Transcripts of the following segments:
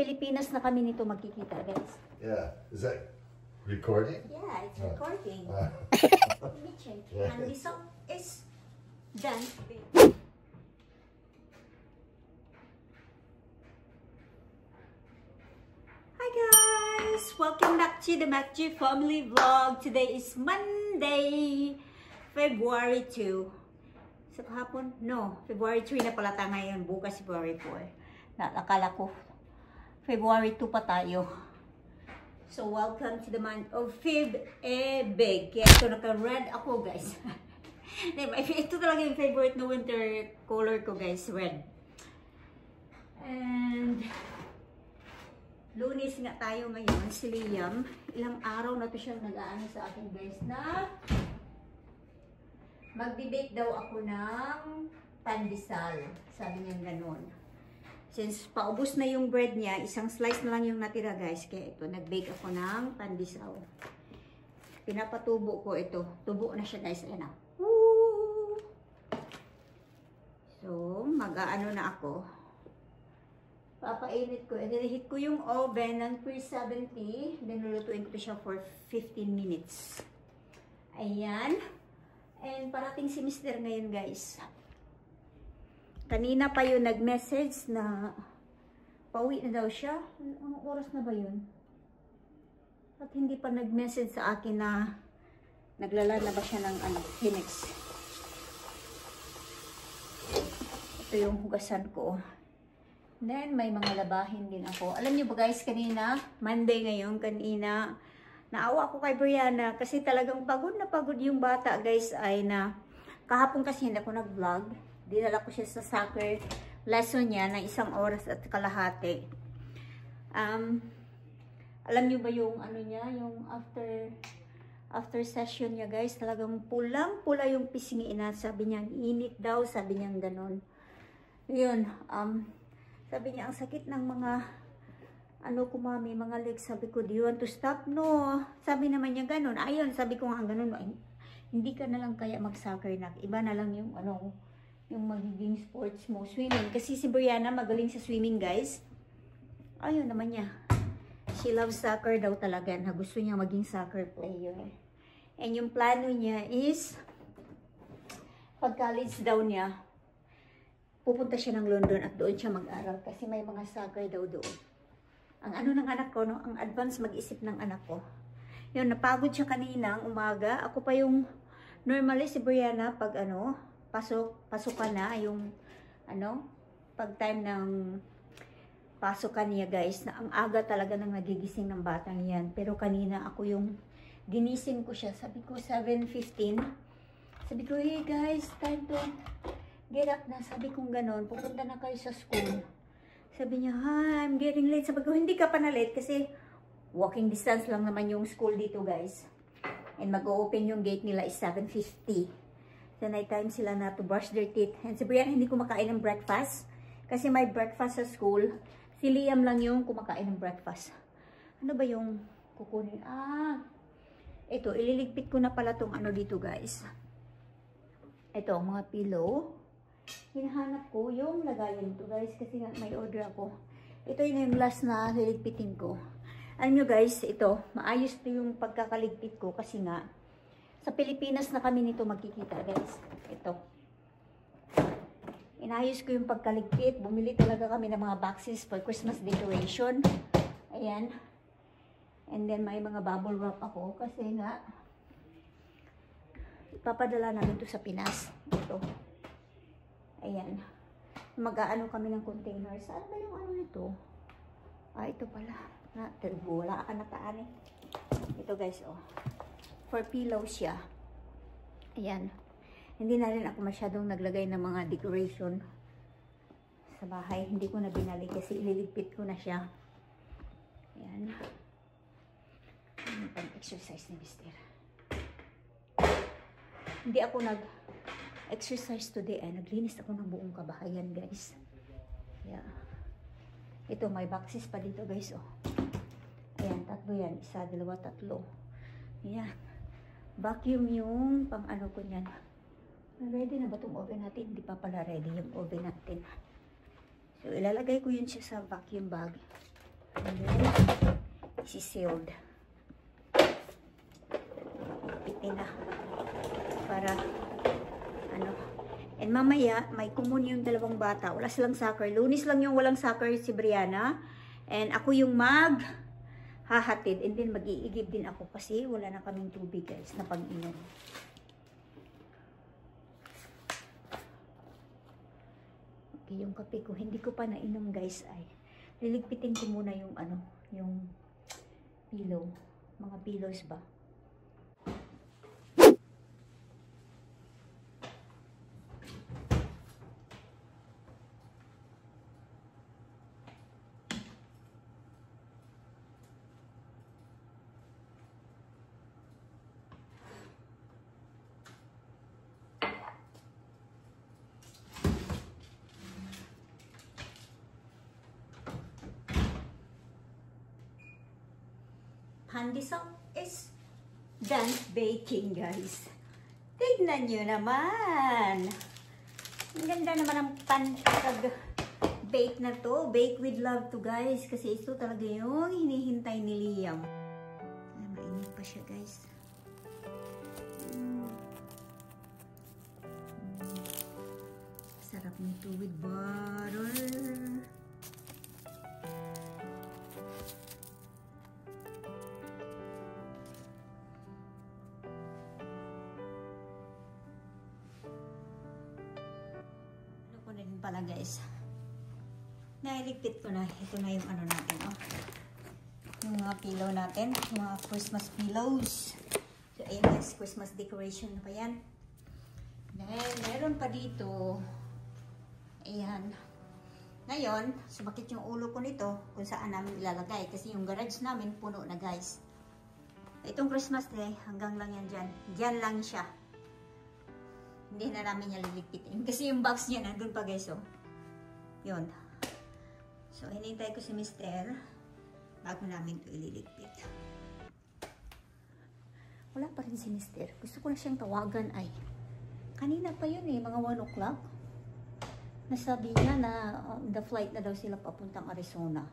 Pilipinas na kami nito magkikita, guys. Yeah. Is that recording? Yeah, it's recording. Let me check. Yeah. And this song is done. Hi guys! Welcome back to the MacG Family Vlog. Today is Monday, February 2. Sa kahapon? No, February 3 na pala tayo ngayon. Bukas February 4. Nakakala ko, February 2 pa tayo. So, welcome to the month of Feb-Ebig. Kaya ito, naka-red ako, guys. Ito talaga yung favorite na winter color ko, guys. Red. And, Lunes nga tayo ngayon. Si Liam, ilang araw na to siyang nag-aano sa akin, guys, na magbi-bake daw ako ng pandesal. Sabi niya ganun. Since paubos na yung bread niya, isang slice na lang yung natira, guys. Kaya ito, nag-bake ako ng pandesal. Pinapatubo ko ito. Tubo na siya, guys. Ayan na. Woo! So, mag-aano na ako. Papainit ko. Inilihit ko yung oven ng 370. Then, lulutuin ko siya for 15 minutes. Ayan. And parating si Mr. ngayon, guys. Kanina pa yun nag-message na pauwi na daw siya. Anong oras na ba yun? At hindi pa nag-message sa akin na naglala na ba siya ng Phoenix. Ito yung hugasan ko. Then, may mga labahin din ako. Alam niyo ba, guys, kanina, Monday ngayon, kanina, naawa ako kay Brianna kasi talagang pagod na pagod yung bata, guys, ay na kahapon kasi hindi ako nag-vlog. Dinala ko siya sa soccer lesson niya na 1 oras at kalahati. Alam niyo ba yung ano niya, yung after session niya, guys, talagang pulang-pula yung pisngi na. Sabi niya, init daw, sabi niya ganon. Yun, sabi niya, ang sakit ng mga ano ko, mami, mga legs. Sabi ko, do you want to stop? No. Sabi naman niya ganun. Ayun, sabi ko nga ganun. Hindi ka na lang kaya mag-soccer na. Iba na lang yung yung magiging sports mo. Swimming. Kasi si Brianna magaling sa swimming, guys. Ayun naman niya. She loves soccer daw talaga. Na gusto niya maging soccer player. And yung plano niya is pag college daw niya, pupunta siya ng London at doon siya mag-aral. Kasi may mga soccer daw doon. Ang ano ng anak ko, no? Ang advance mag-isip ng anak ko. Yun, napagod siya kanina, umaga. Ako pa yung, normally si Brianna, pag pasukan na, yung, pag time ng pasukan niya, guys, na ang aga talaga nang nagigising ng batang yan. Pero kanina, ako yung, ginising ko siya. Sabi ko, 7:15. Sabi ko, hey guys, time to get up na. Sabi kong ganon, pupunta na kayo sa school. Sabi niya, hi, I'm getting late. Sabi ko, hindi ka pa na late kasi walking distance lang naman yung school dito, guys. And mag-open yung gate nila is 7:50. So, night time sila na to brush their teeth. And si Brian, hindi kumakain ng breakfast. Kasi may breakfast sa school. Si Liam lang yung kumakain ng breakfast. Ano ba yung kukunin? Ito, ililigpit ko na pala tong dito, guys. Ito, mga pillow. Hinahanap ko yung lagayan ito, guys, kasi nga may order ako. Ito yung last na liligpitin ko. Alam nyo, guys, ito, maayos to yung pagkakaligpit ko kasi nga sa Pilipinas na kami nito magkikita, guys. Ito. Inayos ko yung pagkaligpit. Bumili talaga kami ng mga boxes for Christmas decoration. Ayan. And then may mga bubble wrap ako kasi nga ipapadala namin to sa Pinas. Ito. Ayan. Mag-aano kami ng container. Saan ba yung nito? Ito pala. Wala ka nataan eh. Ito, guys, oh. For pillow siya. Ayan. Hindi na rin ako masyadong naglagay ng mga decoration sa bahay. Hindi ko na binali kasi ililigpit ko na siya. Ayan. Ano pang-exercise ni Mister? Hindi ako exercise today, naglinis ako ng buong kabahayan, guys. Yeah. Ito, may boxes pa dito, guys, oh. Ayan, 3 yan. 1, 2, 3. Ayan. Vacuum yung pang-ano ko niyan. Ready na ba itong oven natin? Hindi pa pala ready yung oven natin. So, ilalagay ko yun siya sa vacuum bag. And then, this is sealed. Pitin na. Para, ano. And mamaya, may kumun yung dalawang bata. Wala silang soccer. Lunes lang yung walang soccer si Brianna. And ako yung hahatid. And then, mag-iigib din ako kasi wala na kaming tubig, guys, na pag-inom. Okay, yung kape ko, hindi ko pa nainom, guys, ay liligpitin ko muna yung yung pillow. Mga pillows ba? Handisok is done baking, guys. Tignan nyo naman. Ang ganda naman ang pag-bake na to. Bake with love to, guys. Kasi ito talaga yung hinihintay ni Liam. Ay, mainit pa siya, guys. Sarap nito with butter. Pala, guys, nailigpit ko na. Ito na yung ano natin, oh. Yung mga pillow natin, mga Christmas pillows. So, ayun, guys, Christmas decoration na pa yan. Dahil meron pa dito, ayan. Ngayon, sumakit yung ulo ko nito kung saan namin ilalagay kasi yung garage namin puno na, guys. Itong Christmas tree, hanggang lang yan dyan. Dyan lang siya. Hindi na namin niya liligpitin. Kasi yung box niya nandun pa, guys, oh. Yun. So, hinintay ko si Mr. bago namin ito ililigpit. Wala pa rin si Mr. Gusto ko na siyang tawagan ay. Kanina pa yun eh, mga 1 o'clock. Nasabi niya na the flight na daw sila papuntang Arizona.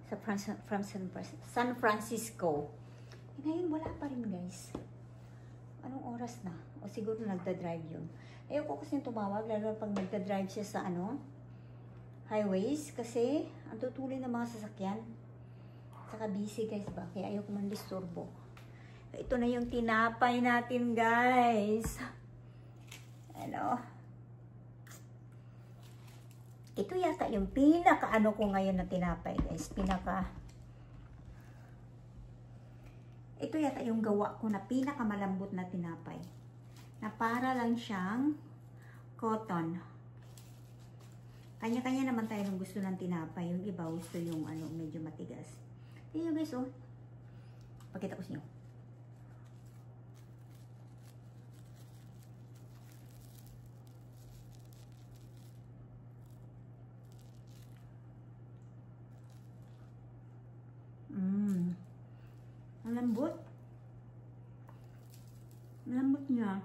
From San Francisco. E ngayon, wala pa rin, guys. Anong oras na? O siguro nagda-drive yun. Ayoko kasi tumawag, lalo pag nagda-drive siya sa highways. Kasi ang tutuloy ng mga sasakyan. Saka busy, guys, ba? Kaya ayoko man disturbo. Ito na yung tinapay natin, guys. Ito yata yung pinaka ko ngayon na tinapay, guys. Ito yata yung gawa ko na pinakamalambot na tinapay. Na para lang siyang cotton. Kanya-kanya naman tayo ng gusto ng tinapay. Yung iba gusto yung medyo matigas. Tingnan nyo, guys, oh. Pakita ko sa inyo. Ang lambot. Ang lambot niya.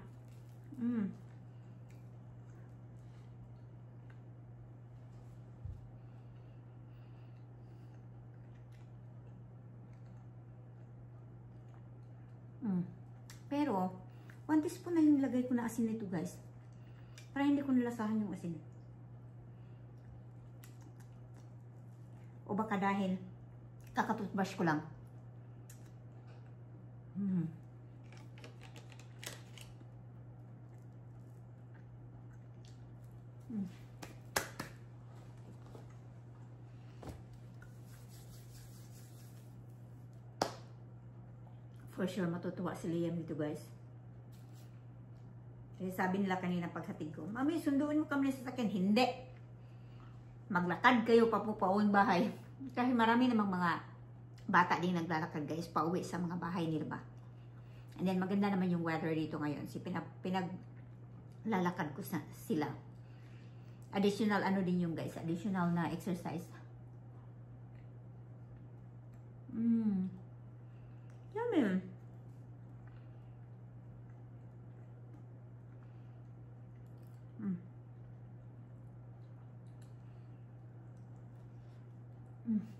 Pero, 1 teaspoon na yung lagay ko na asin nito, guys. Para hindi ko nalasahan yung asin. O baka dahil kakatoothbrush ko lang. For sure, matutuwa si Liam dito, guys. Kasi sabi nila kanina paghatid ko, Mami, sunduin mo kami sa sasakyan. Hindi. Maglakad kayo pauwing bahay. Kasi marami namang mga bata din naglalakad, guys, pauwi sa mga bahay nila ba. And then, maganda naman yung weather dito ngayon. Pinaglalakad ko sila. Additional din yung, guys. Additional na exercise. Yummy.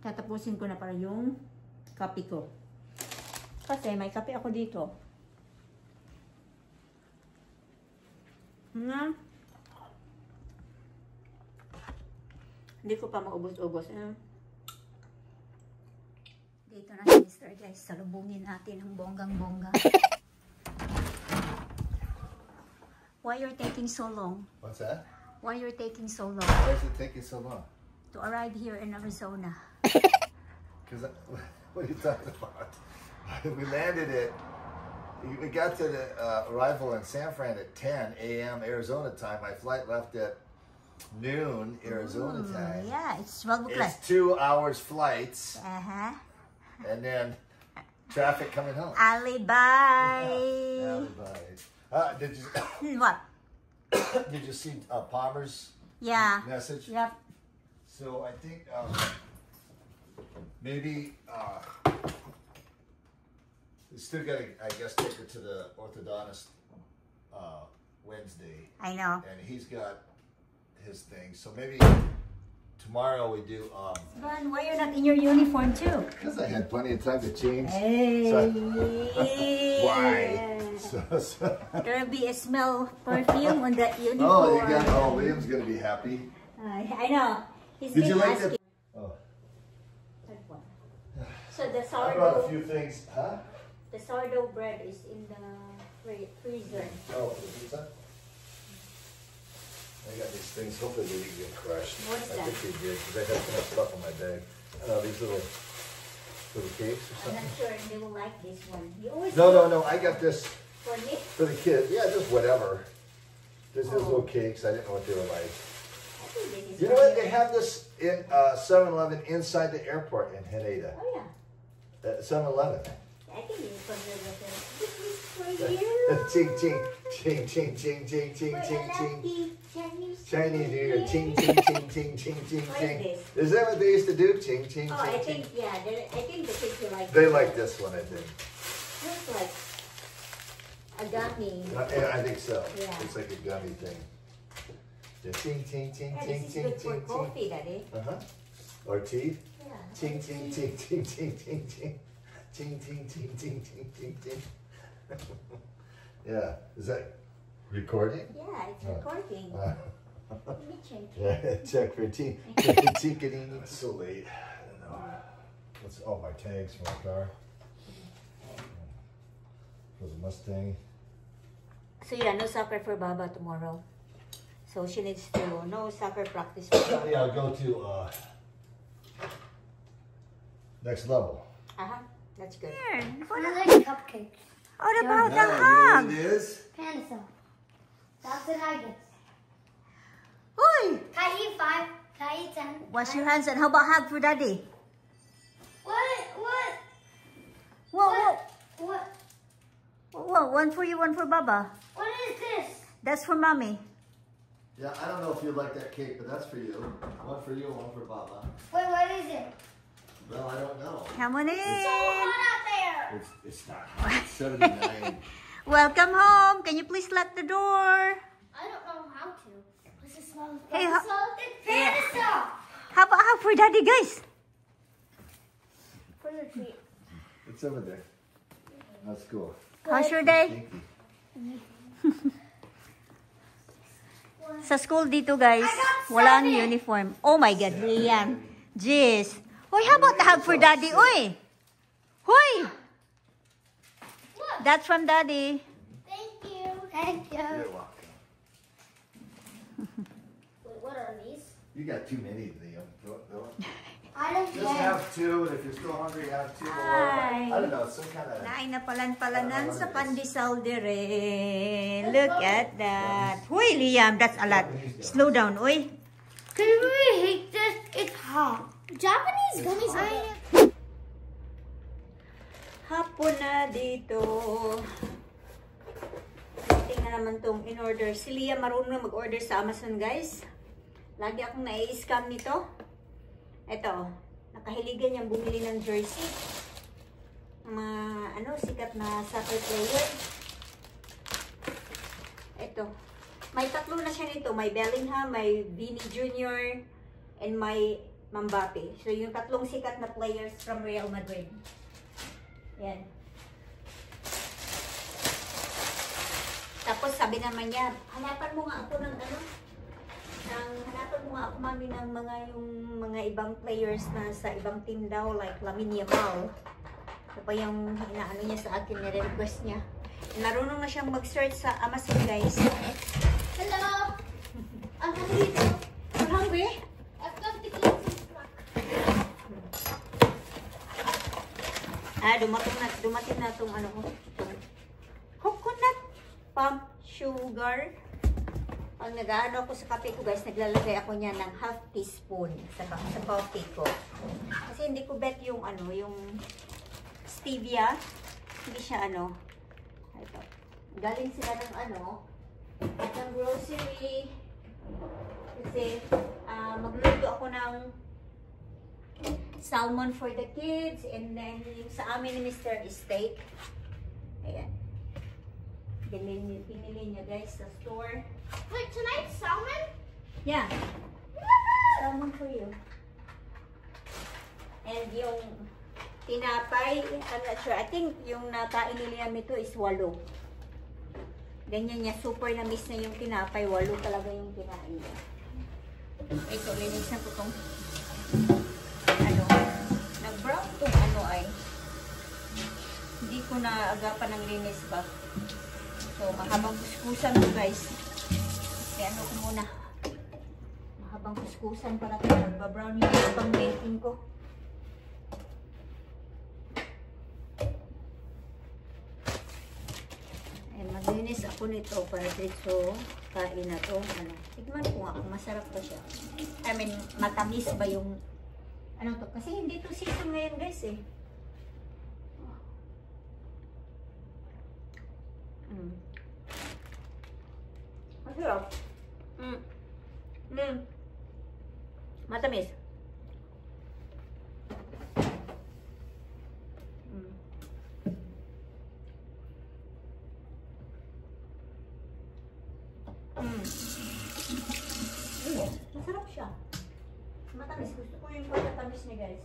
Tatapusin ko na para yung kape ko. Kasi may kape ako dito. Na hindi ko pa maubos-ubos. Dito na si Mr. guys. Salubungin natin ang bonggang-bongga. Why you're taking so long? What's that? Why you're taking so long Why is it taking so long? to arrive here in Arizona? Because what are you talking about? We landed at. We got to the arrival in San Fran at 10 a.m. Arizona time. My flight left at noon Arizona time. Yeah, it's 12 o'clock. It's 2 hours flights, Uh-huh. and then traffic coming home. Alibi. Did you What? did you see Palmer's Yeah. message? Yep. So I think maybe we still got to, I guess, take her to the orthodontist Wednesday, I know. and he's got his thing. So maybe tomorrow we do. Van, why you're not in your uniform too? Because I had plenty of time to change. Hey. Why? There'll be a smell perfume on that uniform. Oh, you got. Oh, Liam's gonna be happy. I know. He's Did you been like asking. the? Oh, So the I brought a sourdough, few things. Huh? the sourdough bread is in the freezer. Oh, the pizza? I got these things. Hopefully they didn't get crushed. What is I that? think they did because I had so much stuff in my bag. These little cakes or I'm something. not sure they will like this one. You always No. I got this for me. for the kids. Yeah, just whatever. Just those Oh. little cakes. I didn't know what they were like. I think this is You know what? They have this in 7-Eleven inside the airport in Haneda. Oh yeah. 7-Eleven. I think this is for this is for you. Ching, ching, ching, ching, ching, ching, ching, For a ching, ching. lucky Chinese Chinese New Year, ching, ching, ching, ching, ching, ching, What ching. is Is that what they used to do? Ching, ching, Oh, I ching, think ching. yeah. I think the kids will like. They this like one. this one, I think. Looks like a gummy. I think so. Yeah. It's like a gummy thing. Yeah, ching, ching, ching, Yeah, ching, this is ching, good for ching, ching. coffee, Daddy. Or tea. Yeah. Ching, ching, ching, ching, ching, ching, ching. Ching, ching, ching, ching, ching, ching, ching. Yeah. Is that recording? Yeah, it's recording. Let me check. Yeah, check for tea. It's so late. I don't know. What's all my tags for my car? For the Mustang. So yeah, no soccer for Baba tomorrow. So she needs to no soccer practice for Baba. Yeah, I'll go to next level. That's good. I like cupcakes. What about the You know hug? what it is? Panda stuff. That's what I get. Oi! Can I eat 5? Can I eat 10? Wash your hands and how about hug for Daddy? What? Whoa, one for you, one for Baba. What is this? That's for Mommy. Yeah, I don't know if you like that cake, but that's for you. One for you, one for Baba. Wait, what is it? Well, I don't know. Come on So in. hot out there. It's not. It's 79. Welcome home. Can you please lock the door? I don't know how to. What's the smell? Hey, What's the smell? It's panda stuff. How about hug for Daddy, guys? For your treat. It's over there. That's cool. How's your day? Thank you. Sa school dito, guys, walang uniform. Oh my God, Liam. Jeez. Hoy, how about the hug for Daddy? Oy! Hoy! Look. That's from Daddy. Thank you. Thank you. You're welcome. Wait, what are these? You got too many, Liam. Don't. I don't Just get have two, and if you're still hungry, have two more. Hi. I don't know, some kind of. Nain na palanan sa pandesal dire. Look at that. Hoy, Liam, that's a lot. Slow down, oy. Can we hate this? It's hot. Japanese gummies are Hapon na dito. Tingnan naman tong in-order. Si Liam marunong mag-order sa Amazon, guys. Lagi akong nai-scam nito. Ito, nakahiligan niyang bumili ng jersey. Mga, sikat na soccer player. Ito. May tatlo na siya nito. May Bellingham, may Vinny Jr., and may Mbappe. So, yung tatlong sikat na players from Real Madrid. Yan. Tapos, sabi naman niya, hanapan mo nga ako ng ano, hanapan mo nga ako, mami, ng mga ibang players na sa ibang team daw, like Lamine Yamal. Ito pa yung inaano niya sa akin, nire-request niya. Marunong na siyang mag-search sa Amazon, guys. Hello. I'm hungry. You're hungry? I've come to clean some snack. Dumating na itong ano ko. Coconut pump sugar. Pag nag-ano ako sa kape ko, guys, naglalagay ako niya ng half teaspoon sa coffee ko. Kasi hindi ko bet yung ano, yung stevia. Hindi siya ano. Ito. Galing sila ng ano, at ng grocery. Kasi magluluto ako ng salmon for the kids, and then yung sa amin ni Mr. Steak. Ayan. Pinili niya, guys, sa store. Wait, tonight's salmon? Yeah. Salmon for you. And yung tinapay, I'm not sure. I think yung nakain nila ito is 8. Ganyan niya, super na miss na yung tinapay. 8 talaga yung kinain niya. Ito, linisan ko itong ano, nag-brown itong ano ay. Hindi ko na agapan ng linis ba. So, mahabang kuskusan ko, guys. Kaya ano ko muna. Mahabang kuskusan para ito. Nagba-brown yung pang baking ko. Maglinis ako nito para dito kain na to. Ano, tignan ko nga kung masarap pa siya. I mean, matamis ba yung ano to? Kasi hindi to season ngayon, guys, eh. Masarap. Matamis. Masarap siya. Matamis. Gusto ko yung pagkatamis niya, guys.